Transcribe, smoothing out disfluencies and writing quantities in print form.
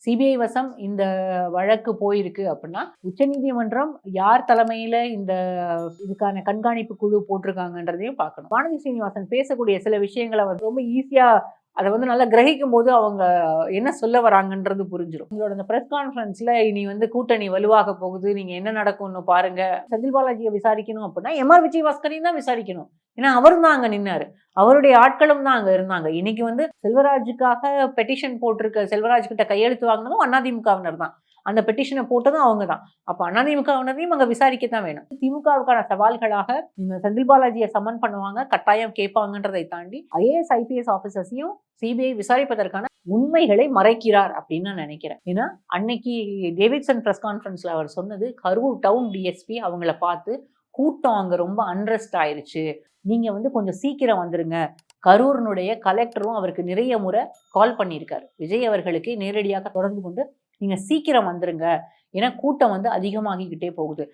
CBI வசம் இந்த வழக்கு போயிருக்கு அப்படின்னா உச்சநீதிமன்றம் யார் தலைமையில இந்த இதுக்கான கண்காணிப்பு குழு போட்டிருக்காங்கன்றதையும் பார்க்கணும். வானதி சீனிவாசன் பேசக்கூடிய சில விஷயங்களை ரொம்ப ஈஸியா அதை நல்லா கிரகிக்கும் போது அவங்க என்ன சொல்ல வராங்கன்றது புரிஞ்சிடும். உங்களோட அந்த பிரஸ் கான்ஃபரன்ஸ்ல இனி கூட்டணி வலுவாக போகுது, நீங்க என்ன நடக்கும்னு பாருங்க, செந்தில் பாலாஜியை விசாரிக்கணும் அப்படின்னா எம்ஆர் விஜயபாஸ்கரையும் தான் விசாரிக்கணும். ஏன்னா அவரும் தான் அங்க நின்னாரு, அவருடைய ஆட்களும் தான் அங்க இருந்தாங்க. இன்னைக்கு செல்வராஜுக்காக பெட்டிஷன் போட்டிருக்க செல்வராஜ் கிட்ட கையெழுத்து வாங்கினதும் அதிமுகவினர் தான், அந்த பெட்டிஷனை போட்டதும் அவங்க தான். அப்ப அதிமுகவினரையும் அங்க விசாரிக்கத்தான் வேணும். திமுகவுக்கான சவால்களாக செந்தில் பாலாஜியை சமன் பண்ணுவாங்க, கட்டாயம் கேட்பாங்கன்றதை தாண்டி ஐஏஎஸ் ஐபிஎஸ் ஆபீசர்ஸையும் சிபிஐ விசாரிப்பதற்கான உண்மைகளை மறைக்கிறார் அப்படின்னு நான் நினைக்கிறேன். ஏன்னா அன்னைக்கு டேவிட்சன் பிரஸ் கான்ஃபரன்ஸ்ல அவர் சொன்னது, கரூர் டவுன் டிஎஸ்பி அவங்கள பார்த்து கூட்டம் அங்க ரொம்ப அன்ரெஸ்ட் ஆயிருச்சு, நீங்க கொஞ்சம் சீக்கிரம் வந்துருங்க. கரூரினுடைய கலெக்டரும் அவருக்கு நிறைய முறை கால் பண்ணியிருக்காரு, விஜய் அவர்களுக்கு நேரடியாக தொடர்பு கொண்டு நீங்க சீக்கிரம் வந்துருங்க, ஏன்னா கூட்டம் அதிகமாகிக்கிட்டே போகுது.